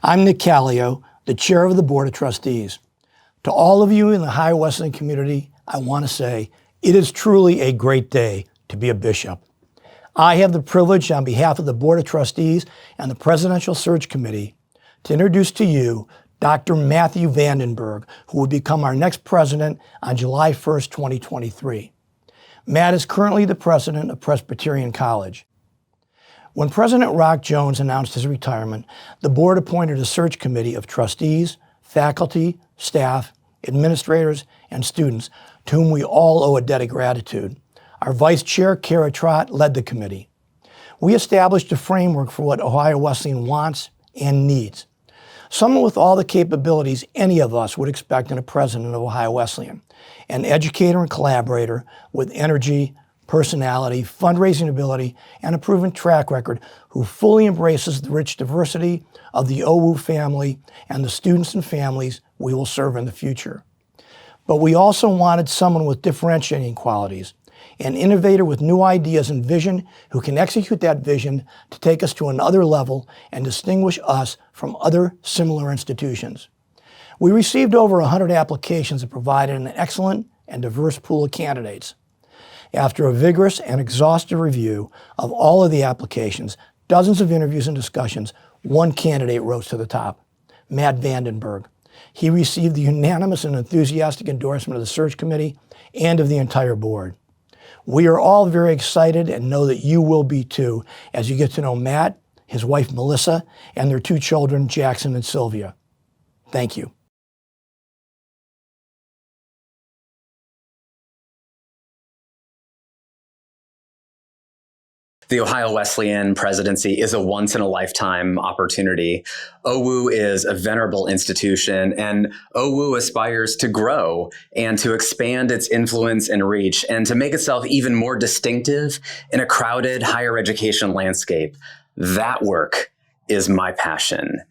I'm Nick Callio, the Chair of the Board of Trustees. To all of you in the Ohio Wesleyan community, I want to say it is truly a great day to be a bishop. I have the privilege on behalf of the Board of Trustees and the Presidential Search Committee to introduce to you Dr. Matthew vandenBerg, who will become our next president on July 1st, 2023. Matt is currently the president of Presbyterian College. When President Rock Jones announced his retirement, the board appointed a search committee of trustees, faculty, staff, administrators, and students to whom we all owe a debt of gratitude. Our vice chair, Kara Trott, led the committee. We established a framework for what Ohio Wesleyan wants and needs. Someone with all the capabilities any of us would expect in a president of Ohio Wesleyan, an educator and collaborator with energy, personality, fundraising ability, and a proven track record who fully embraces the rich diversity of the OWU family and the students and families we will serve in the future. But we also wanted someone with differentiating qualities, an innovator with new ideas and vision who can execute that vision to take us to another level and distinguish us from other similar institutions. We received over 100 applications that provided an excellent and diverse pool of candidates. After a vigorous and exhaustive review of all of the applications, dozens of interviews and discussions, one candidate rose to the top, Matt vandenBerg. He received the unanimous and enthusiastic endorsement of the search committee and of the entire board. We are all very excited and know that you will be too as you get to know Matt, his wife Melissa, and their two children, Jackson and Sylvia. Thank you. The Ohio Wesleyan presidency is a once-in-a-lifetime opportunity. OWU is a venerable institution, and OWU aspires to grow and to expand its influence and reach and to make itself even more distinctive in a crowded higher education landscape. That work is my passion.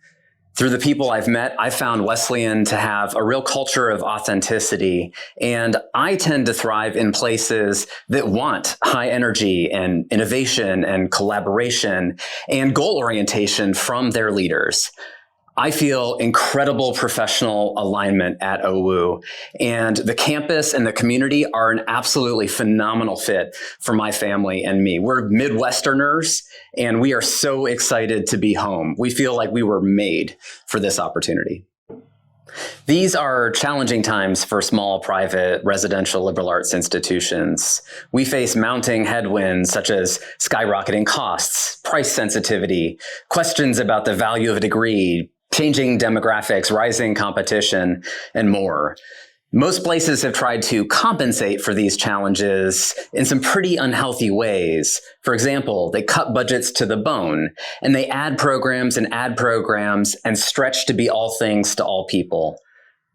Through the people I've met, I found Wesleyan to have a real culture of authenticity, and I tend to thrive in places that want high energy and innovation and collaboration and goal orientation from their leaders. I feel incredible professional alignment at OWU, and the campus and the community are an absolutely phenomenal fit for my family and me. We're Midwesterners, and we are so excited to be home. We feel like we were made for this opportunity. These are challenging times for small, private, residential liberal arts institutions. We face mounting headwinds such as skyrocketing costs, price sensitivity, questions about the value of a degree, changing demographics, rising competition, and more. Most places have tried to compensate for these challenges in some pretty unhealthy ways. For example, they cut budgets to the bone, and they add programs and stretch to be all things to all people.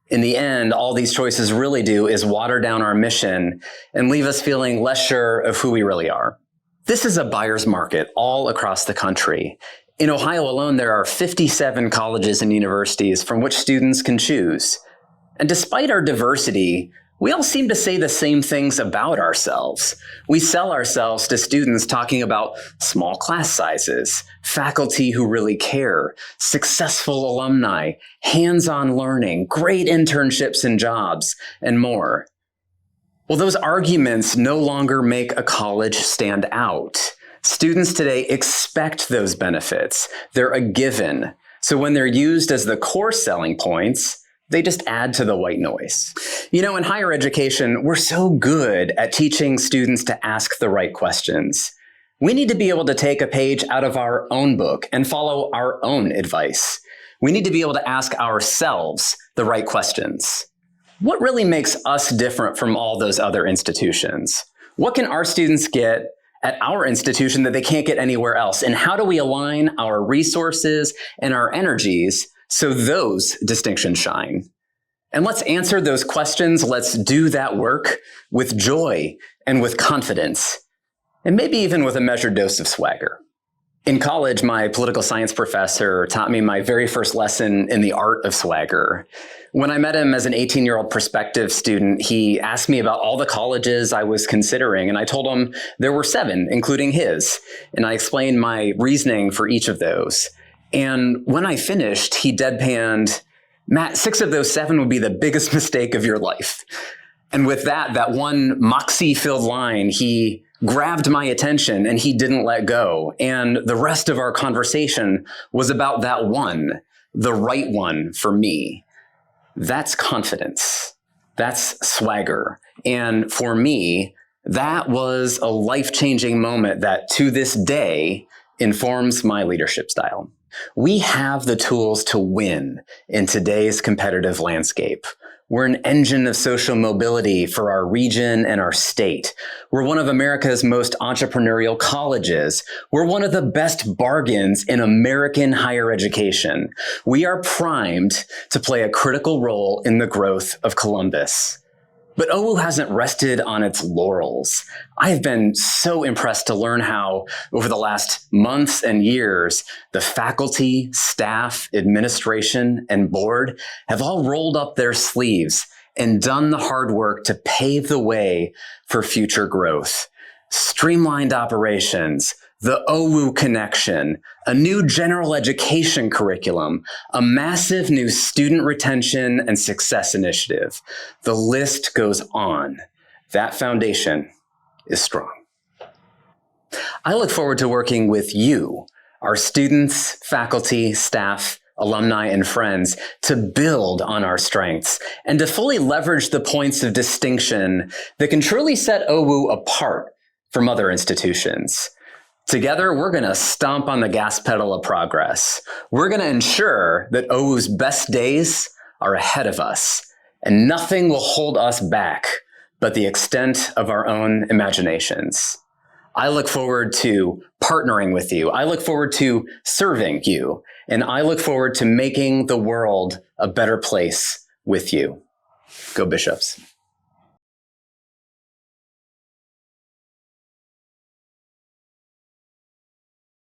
In the end, all these choices really do is water down our mission and leave us feeling less sure of who we really are. This is a buyer's market all across the country. In Ohio alone, there are 57 colleges and universities from which students can choose. And despite our diversity, we all seem to say the same things about ourselves. We sell ourselves to students talking about small class sizes, faculty who really care, successful alumni, hands-on learning, great internships and jobs, and more. Well, those arguments no longer make a college stand out. Students today expect those benefits. They're a given. So when they're used as the core selling points, they just add to the white noise. You know, in higher education, we're so good at teaching students to ask the right questions. We need to be able to take a page out of our own book and follow our own advice. We need to be able to ask ourselves the right questions. What really makes us different from all those other institutions? What can our students get at our institution that they can't get anywhere else? And how do we align our resources and our energies so those distinctions shine? And let's answer those questions. Let's do that work with joy and with confidence, and maybe even with a measured dose of swagger. In college, my political science professor taught me my very first lesson in the art of swagger. When I met him as an 18-year-old prospective student, he asked me about all the colleges I was considering, and I told him there were 7, including his, and I explained my reasoning for each of those. And when I finished, he deadpanned, "Matt, 6 of those 7 would be the biggest mistake of your life." And with that one moxie-filled line, he grabbed my attention and he didn't let go. And the rest of our conversation was about that one, the right one for me. That's confidence. That's swagger. And for me, that was a life-changing moment that to this day informs my leadership style. We have the tools to win in today's competitive landscape. We're an engine of social mobility for our region and our state. We're one of America's most entrepreneurial colleges. We're one of the best bargains in American higher education. We are primed to play a critical role in the growth of Columbus. But OWU hasn't rested on its laurels. I have been so impressed to learn how, over the last months and years, the faculty, staff, administration, and board have all rolled up their sleeves and done the hard work to pave the way for future growth. Streamlined operations, the OWU connection, a new general education curriculum, a massive new student retention and success initiative. The list goes on. That foundation is strong. I look forward to working with you, our students, faculty, staff, alumni, and friends, to build on our strengths and to fully leverage the points of distinction that can truly set OWU apart from other institutions. Together, we're going to stomp on the gas pedal of progress. We're going to ensure that OWU's best days are ahead of us, and nothing will hold us back but the extent of our own imaginations. I look forward to partnering with you. I look forward to serving you, and I look forward to making the world a better place with you. Go Bishops.